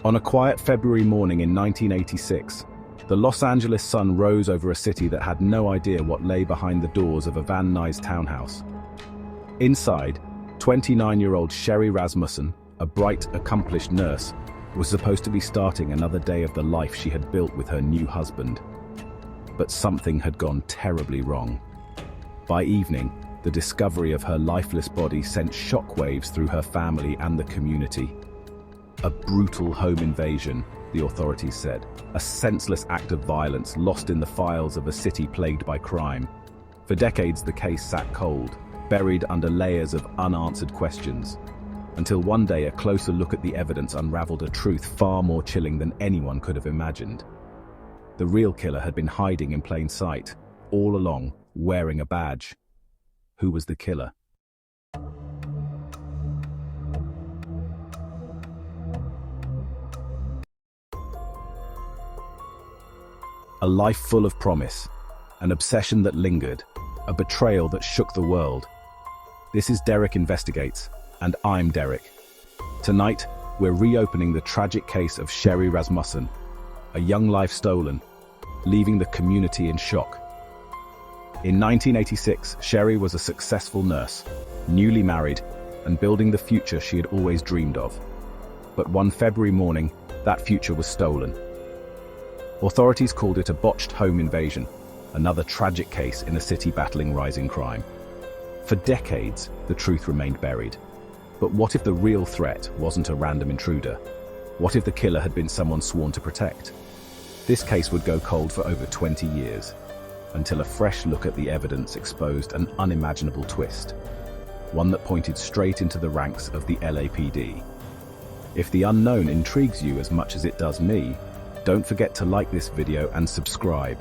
On a quiet February morning in 1986, the Los Angeles sun rose over a city that had no idea what lay behind the doors of a Van Nuys townhouse. Inside, 29-year-old Sherri Rasmussen, a bright, accomplished nurse, was supposed to be starting another day of the life she had built with her new husband. But something had gone terribly wrong. By evening, the discovery of her lifeless body sent shockwaves through her family and the community. A brutal home invasion, the authorities said. A senseless act of violence lost in the files of a city plagued by crime. For decades, the case sat cold, buried under layers of unanswered questions, until one day a closer look at the evidence unraveled a truth far more chilling than anyone could have imagined. The real killer had been hiding in plain sight, all along, wearing a badge. Who was the killer? A life full of promise, an obsession that lingered, a betrayal that shook the world. This is Derrick Investigates, and I'm Derrick. Tonight, we're reopening the tragic case of Sherri Rasmussen, a young life stolen, leaving the community in shock. In 1986, Sherri was a successful nurse, newly married, and building the future she had always dreamed of. But one February morning, that future was stolen. Authorities called it a botched home invasion, another tragic case in a city battling rising crime. For decades, the truth remained buried. But what if the real threat wasn't a random intruder? What if the killer had been someone sworn to protect? This case would go cold for over 20 years, until a fresh look at the evidence exposed an unimaginable twist, one that pointed straight into the ranks of the LAPD. If the unknown intrigues you as much as it does me, don't forget to like this video and subscribe.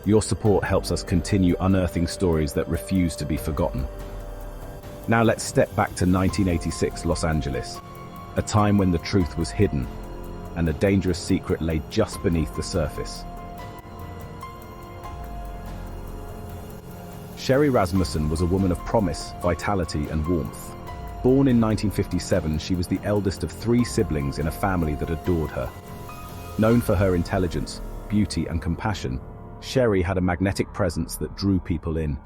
Your support helps us continue unearthing stories that refuse to be forgotten. Now let's step back to 1986 Los Angeles, a time when the truth was hidden and a dangerous secret lay just beneath the surface. Sherri Rasmussen was a woman of promise, vitality, and warmth. Born in 1957, she was the eldest of 3 siblings in a family that adored her. Known for her intelligence, beauty, and compassion, Sherri had a magnetic presence that drew people in.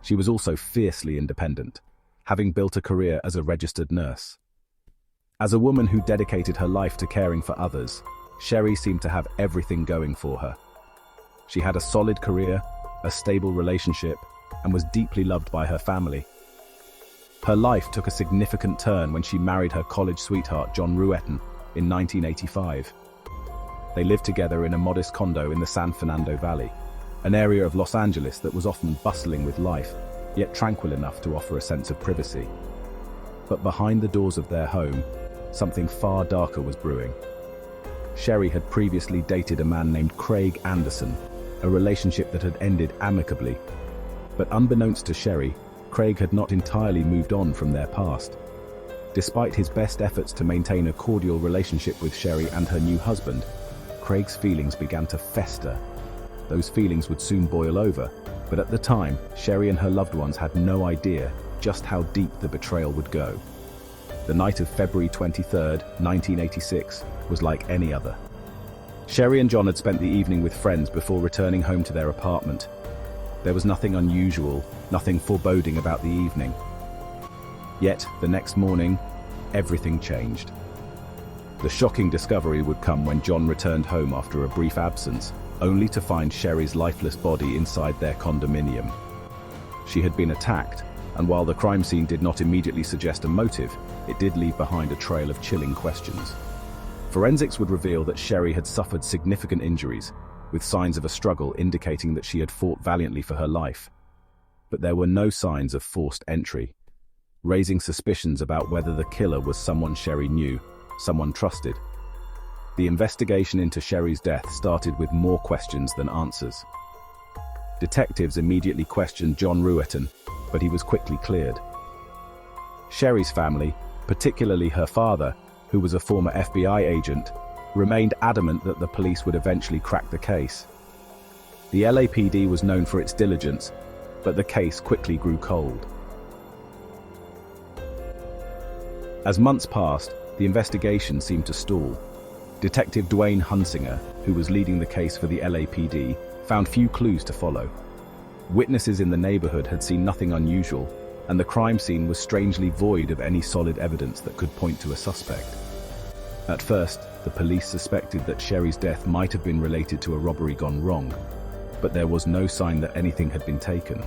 She was also fiercely independent, having built a career as a registered nurse. As a woman who dedicated her life to caring for others, Sherri seemed to have everything going for her. She had a solid career, a stable relationship, and was deeply loved by her family. Her life took a significant turn when she married her college sweetheart John Ruetten in 1985. They lived together in a modest condo in the San Fernando Valley, an area of Los Angeles that was often bustling with life, yet tranquil enough to offer a sense of privacy. But behind the doors of their home, something far darker was brewing. Sherri had previously dated a man named Craig Anderson, a relationship that had ended amicably. But unbeknownst to Sherri, Craig had not entirely moved on from their past. Despite his best efforts to maintain a cordial relationship with Sherri and her new husband, Craig's feelings began to fester. Those feelings would soon boil over, but at the time, Sherri and her loved ones had no idea just how deep the betrayal would go. The night of February 23, 1986, was like any other. Sherri and John had spent the evening with friends before returning home to their apartment. There was nothing unusual, nothing foreboding about the evening. Yet, the next morning, everything changed. The shocking discovery would come when John returned home after a brief absence, only to find Sherri's lifeless body inside their condominium. She had been attacked, and while the crime scene did not immediately suggest a motive, it did leave behind a trail of chilling questions. Forensics would reveal that Sherri had suffered significant injuries, with signs of a struggle indicating that she had fought valiantly for her life. But there were no signs of forced entry, raising suspicions about whether the killer was someone Sherri knew, someone trusted. The investigation into Sherri's death started with more questions than answers. Detectives immediately questioned John Ruetten, but he was quickly cleared. Sherri's family, particularly her father, who was a former FBI agent, remained adamant that the police would eventually crack the case. The LAPD was known for its diligence, but the case quickly grew cold. As months passed, the investigation seemed to stall. Detective Dwayne Hunsinger, who was leading the case for the LAPD, found few clues to follow. Witnesses in the neighborhood had seen nothing unusual, and the crime scene was strangely void of any solid evidence that could point to a suspect. At first, the police suspected that Sherri's death might have been related to a robbery gone wrong, but there was no sign that anything had been taken.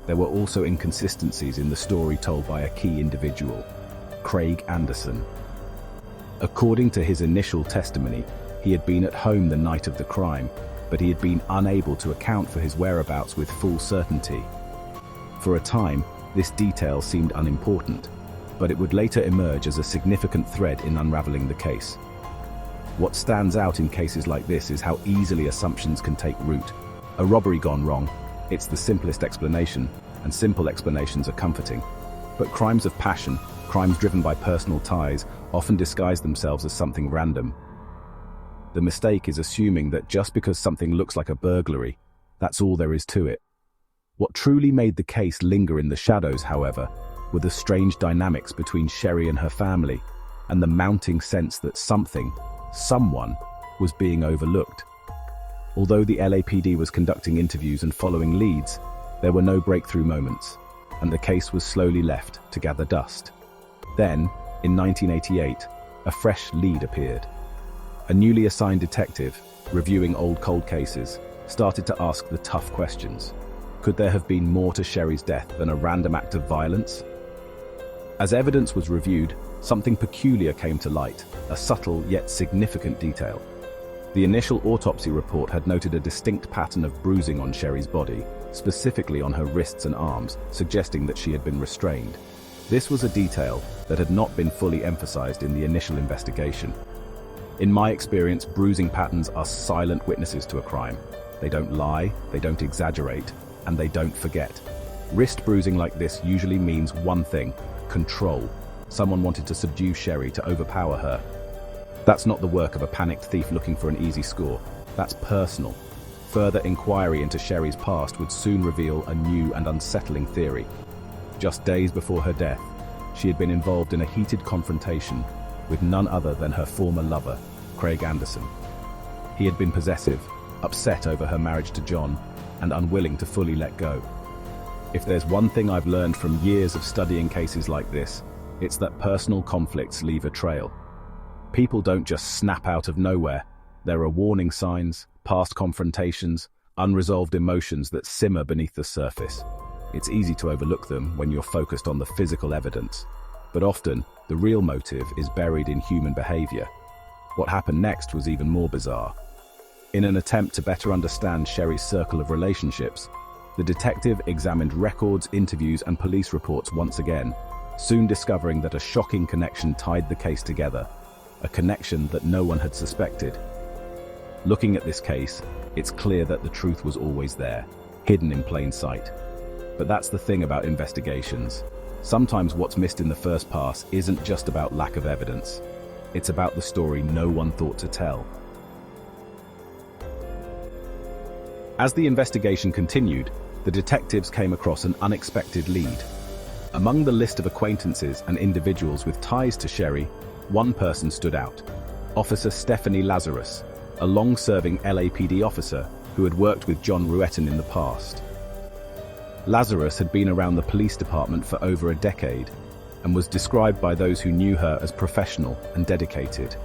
There were also inconsistencies in the story told by a key individual, Craig Anderson. According to his initial testimony, he had been at home the night of the crime, but he had been unable to account for his whereabouts with full certainty. For a time, this detail seemed unimportant, but it would later emerge as a significant thread in unraveling the case. What stands out in cases like this is how easily assumptions can take root. A robbery gone wrong, it's the simplest explanation, and simple explanations are comforting. But crimes of passion, crimes driven by personal ties, often disguise themselves as something random. The mistake is assuming that just because something looks like a burglary, that's all there is to it. What truly made the case linger in the shadows, however, were the strange dynamics between Sherri and her family, and the mounting sense that someone was being overlooked. Although the LAPD was conducting interviews and following leads, there were no breakthrough moments, and the case was slowly left to gather dust. Then, in 1988, a fresh lead appeared. A newly assigned detective, reviewing old cold cases, started to ask the tough questions. Could there have been more to Sherri's death than a random act of violence? As evidence was reviewed, something peculiar came to light, a subtle yet significant detail. The initial autopsy report had noted a distinct pattern of bruising on Sherri's body, specifically on her wrists and arms, suggesting that she had been restrained. This was a detail that had not been fully emphasized in the initial investigation. In my experience, bruising patterns are silent witnesses to a crime. They don't lie, they don't exaggerate, and they don't forget. Wrist bruising like this usually means one thing: control. Someone wanted to subdue Sherri, to overpower her. That's not the work of a panicked thief looking for an easy score. That's personal. Further inquiry into Sherri's past would soon reveal a new and unsettling theory. Just days before her death, she had been involved in a heated confrontation with none other than her former lover, Craig Anderson. He had been possessive, upset over her marriage to John, and unwilling to fully let go. If there's one thing I've learned from years of studying cases like this, it's that personal conflicts leave a trail. People don't just snap out of nowhere. There are warning signs, past confrontations, unresolved emotions that simmer beneath the surface. It's easy to overlook them when you're focused on the physical evidence, but often the real motive is buried in human behavior. What happened next was even more bizarre. In an attempt to better understand Sherri's circle of relationships, the detective examined records, interviews, and police reports once again, soon discovering that a shocking connection tied the case together, a connection that no one had suspected. Looking at this case, it's clear that the truth was always there, hidden in plain sight. But that's the thing about investigations. Sometimes what's missed in the first pass isn't just about lack of evidence. It's about the story no one thought to tell. As the investigation continued, the detectives came across an unexpected lead. Among the list of acquaintances and individuals with ties to Sherri, one person stood out: Officer Stephanie Lazarus, a long-serving LAPD officer who had worked with John Ruetten in the past. Lazarus had been around the police department for over a decade and was described by those who knew her as professional and dedicated.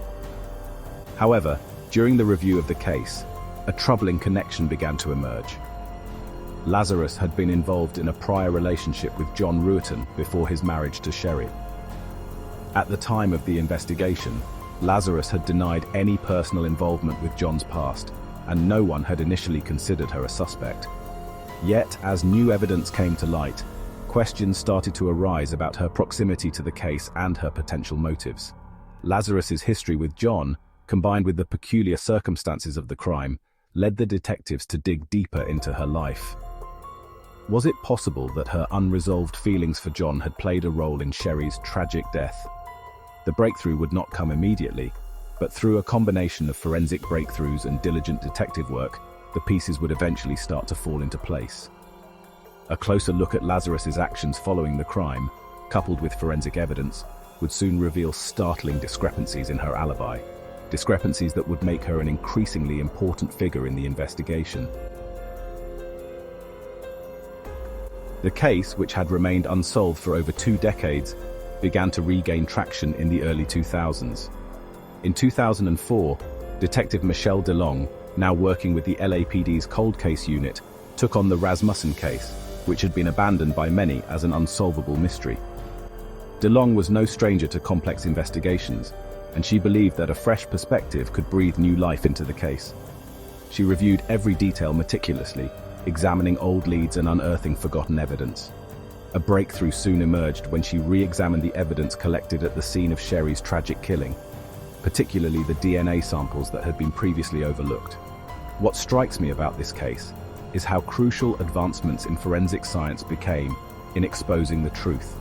However, during the review of the case, a troubling connection began to emerge. Lazarus had been involved in a prior relationship with John Ruetten before his marriage to Sherri. At the time of the investigation, Lazarus had denied any personal involvement with John's past, and no one had initially considered her a suspect. Yet, as new evidence came to light, questions started to arise about her proximity to the case and her potential motives. Lazarus's history with John, combined with the peculiar circumstances of the crime, led the detectives to dig deeper into her life. Was it possible that her unresolved feelings for John had played a role in Sherri's tragic death? The breakthrough would not come immediately, but through a combination of forensic breakthroughs and diligent detective work, the pieces would eventually start to fall into place. A closer look at Lazarus's actions following the crime, coupled with forensic evidence, would soon reveal startling discrepancies in her alibi, discrepancies that would make her an increasingly important figure in the investigation. The case, which had remained unsolved for over 2 decades, began to regain traction in the early 2000s. In 2004, Detective Michelle DeLong, now working with the LAPD's cold case unit, took on the Rasmussen case, which had been abandoned by many as an unsolvable mystery. DeLong was no stranger to complex investigations, and she believed that a fresh perspective could breathe new life into the case. She reviewed every detail meticulously, examining old leads and unearthing forgotten evidence. A breakthrough soon emerged when she re-examined the evidence collected at the scene of Sherri's tragic killing, particularly the DNA samples that had been previously overlooked. What strikes me about this case is how crucial advancements in forensic science became in exposing the truth.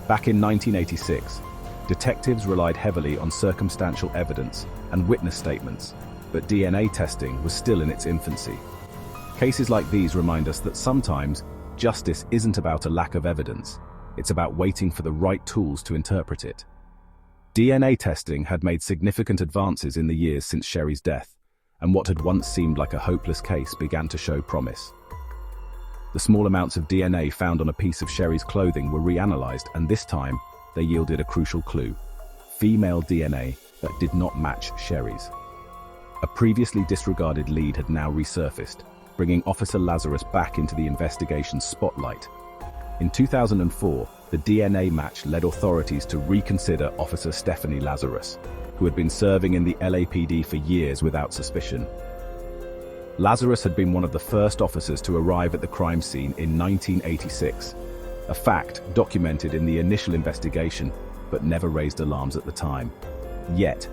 Back in 1986, detectives relied heavily on circumstantial evidence and witness statements, but DNA testing was still in its infancy. Cases like these remind us that sometimes justice isn't about a lack of evidence, it's about waiting for the right tools to interpret it. DNA testing had made significant advances in the years since Sherri's death, and what had once seemed like a hopeless case began to show promise. The small amounts of DNA found on a piece of Sherri's clothing were reanalyzed, and this time they yielded a crucial clue: female DNA that did not match Sherri's. A previously disregarded lead had now resurfaced, bringing Officer Lazarus back into the investigation's spotlight. In 2004, the DNA match led authorities to reconsider Officer Stephanie Lazarus, who had been serving in the LAPD for years without suspicion. Lazarus had been one of the first officers to arrive at the crime scene in 1986, a fact documented in the initial investigation but never raised alarms at the time. Yet,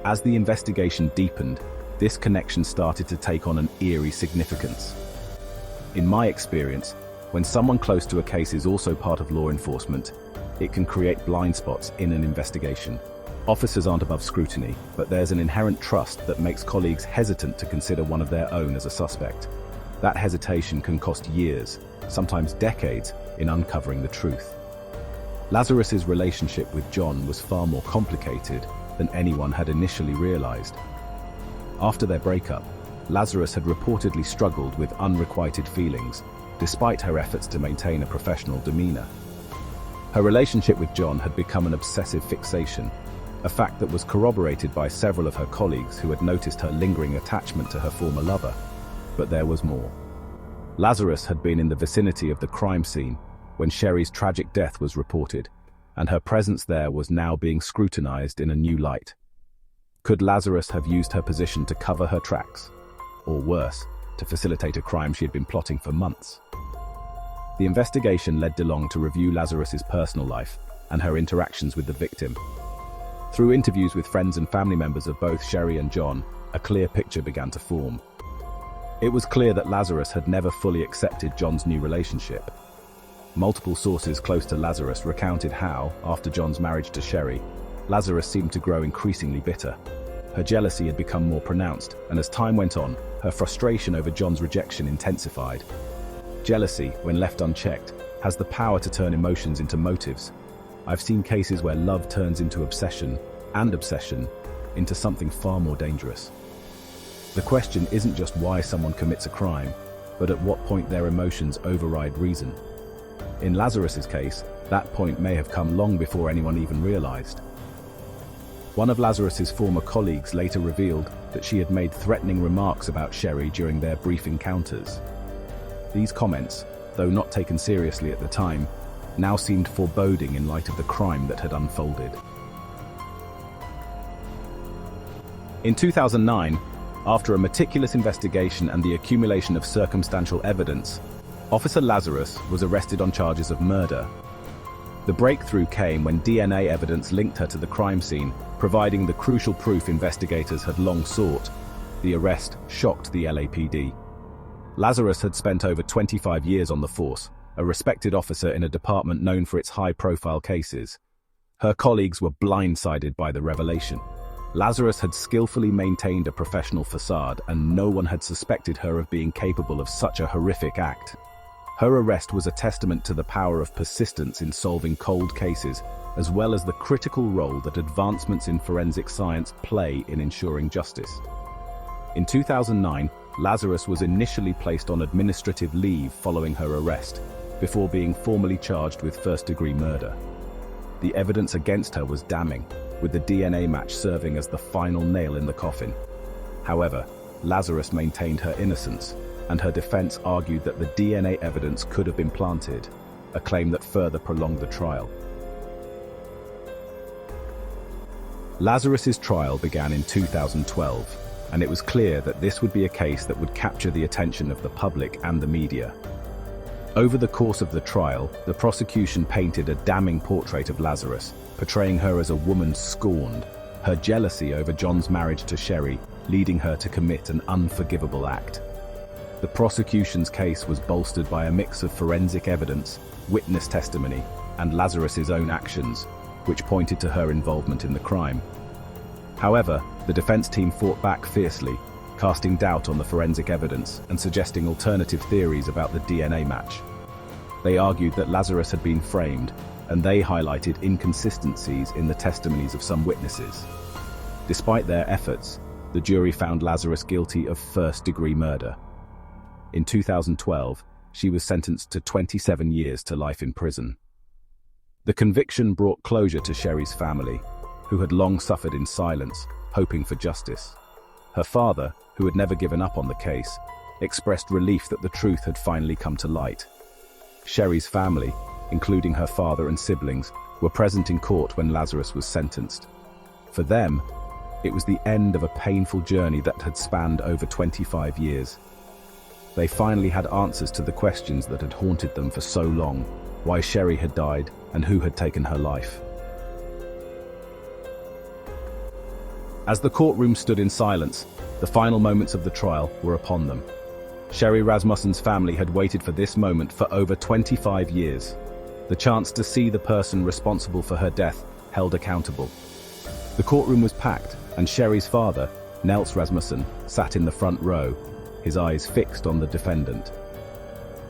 as the investigation deepened, this connection started to take on an eerie significance. In my experience, when someone close to a case is also part of law enforcement, it can create blind spots in an investigation. Officers aren't above scrutiny, but there's an inherent trust that makes colleagues hesitant to consider one of their own as a suspect. That hesitation can cost years, sometimes decades, in uncovering the truth. Lazarus's relationship with John was far more complicated than anyone had initially realized. After their breakup, Lazarus had reportedly struggled with unrequited feelings, despite her efforts to maintain a professional demeanor. Her relationship with John had become an obsessive fixation, a fact that was corroborated by several of her colleagues who had noticed her lingering attachment to her former lover. But there was more. Lazarus had been in the vicinity of the crime scene when Sherri's tragic death was reported, and her presence there was now being scrutinized in a new light. Could Lazarus have used her position to cover her tracks? Or worse, to facilitate a crime she had been plotting for months? The investigation led DeLong to review Lazarus's personal life and her interactions with the victim. Through interviews with friends and family members of both Sherri and John, a clear picture began to form. It was clear that Lazarus had never fully accepted John's new relationship. Multiple sources close to Lazarus recounted how, after John's marriage to Sherri, Lazarus seemed to grow increasingly bitter. Her jealousy had become more pronounced, and as time went on, her frustration over John's rejection intensified. Jealousy, when left unchecked, has the power to turn emotions into motives. I've seen cases where love turns into obsession, and obsession into something far more dangerous. The question isn't just why someone commits a crime, but at what point their emotions override reason. In Lazarus's case, that point may have come long before anyone even realized. One of Lazarus's former colleagues later revealed that she had made threatening remarks about Sherri during their brief encounters. These comments, though not taken seriously at the time, now seemed foreboding in light of the crime that had unfolded. In 2009, after a meticulous investigation and the accumulation of circumstantial evidence, Officer Lazarus was arrested on charges of murder. The breakthrough came when DNA evidence linked her to the crime scene, providing the crucial proof investigators had long sought. The arrest shocked the LAPD. Lazarus had spent over 25 years on the force, a respected officer in a department known for its high-profile cases. Her colleagues were blindsided by the revelation. Lazarus had skillfully maintained a professional facade, and no one had suspected her of being capable of such a horrific act. Her arrest was a testament to the power of persistence in solving cold cases, as well as the critical role that advancements in forensic science play in ensuring justice. In 2009, Lazarus was initially placed on administrative leave following her arrest, before being formally charged with first-degree murder. The evidence against her was damning, with the DNA match serving as the final nail in the coffin. However, Lazarus maintained her innocence, and her defense argued that the DNA evidence could have been planted, a claim that further prolonged the trial. Lazarus's trial began in 2012, and it was clear that this would be a case that would capture the attention of the public and the media. Over the course of the trial, the prosecution painted a damning portrait of Lazarus, portraying her as a woman scorned, her jealousy over John's marriage to Sherri leading her to commit an unforgivable act. The prosecution's case was bolstered by a mix of forensic evidence, witness testimony, and Lazarus's own actions, which pointed to her involvement in the crime. However, the defense team fought back fiercely, casting doubt on the forensic evidence and suggesting alternative theories about the DNA match. They argued that Lazarus had been framed, and they highlighted inconsistencies in the testimonies of some witnesses. Despite their efforts, the jury found Lazarus guilty of first-degree murder. In 2012, she was sentenced to 27 years to life in prison. The conviction brought closure to Sherri's family, who had long suffered in silence, hoping for justice. Her father, who had never given up on the case, expressed relief that the truth had finally come to light. Sherri's family, including her father and siblings, were present in court when Lazarus was sentenced. For them, it was the end of a painful journey that had spanned over 25 years. They finally had answers to the questions that had haunted them for so long: why Sherri had died and who had taken her life. As the courtroom stood in silence, the final moments of the trial were upon them. Sherri Rasmussen's family had waited for this moment for over 25 years. The chance to see the person responsible for her death held accountable. The courtroom was packed, and Sherri's father, Nels Rasmussen, sat in the front row, his eyes fixed on the defendant.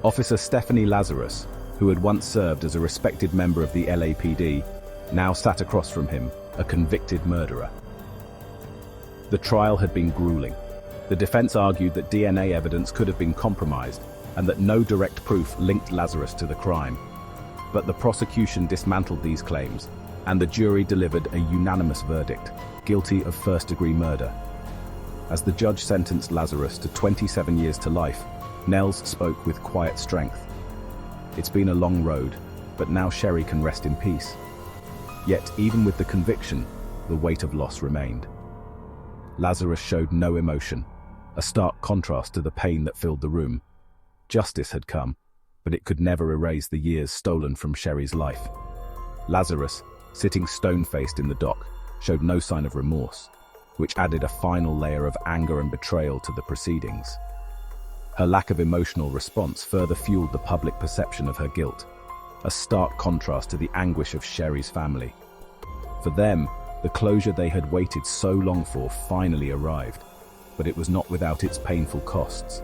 Officer Stephanie Lazarus, who had once served as a respected member of the LAPD, now sat across from him, a convicted murderer. The trial had been grueling. The defense argued that DNA evidence could have been compromised and that no direct proof linked Lazarus to the crime. But the prosecution dismantled these claims, and the jury delivered a unanimous verdict: guilty of first-degree murder. As the judge sentenced Lazarus to 27 years to life, Nels spoke with quiet strength. It's been a long road, but now Sherri can rest in peace. Yet, even with the conviction, the weight of loss remained. Lazarus showed no emotion, a stark contrast to the pain that filled the room. Justice had come, but it could never erase the years stolen from Sherri's life. Lazarus, sitting stone-faced in the dock, showed no sign of remorse, which added a final layer of anger and betrayal to the proceedings. Her lack of emotional response further fueled the public perception of her guilt, a stark contrast to the anguish of Sherri's family. For them, the closure they had waited so long for finally arrived, but it was not without its painful costs.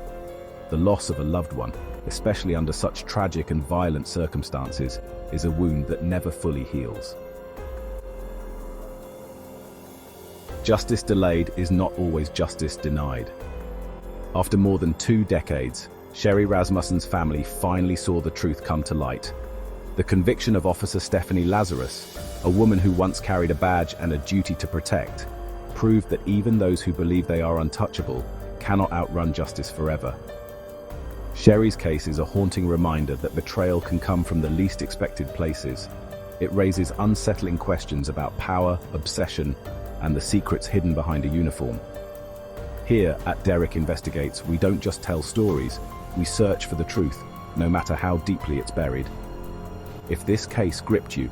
The loss of a loved one, especially under such tragic and violent circumstances, is a wound that never fully heals. Justice delayed is not always justice denied. After more than 2 decades, Sherri Rasmussen's family finally saw the truth come to light. The conviction of Officer Stephanie Lazarus, a woman who once carried a badge and a duty to protect, proved that even those who believe they are untouchable cannot outrun justice forever. Sherri's case is a haunting reminder that betrayal can come from the least expected places. It raises unsettling questions about power, obsession, and the secrets hidden behind a uniform. Here at Derrick Investigates, we don't just tell stories, we search for the truth, no matter how deeply it's buried. If this case gripped you,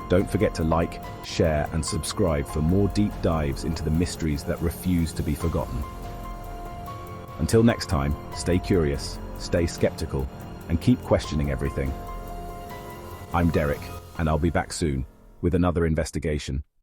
don't forget to like, share, and subscribe for more deep dives into the mysteries that refuse to be forgotten. Until next time, stay curious, stay skeptical, and keep questioning everything. I'm Derrick, and I'll be back soon with another investigation.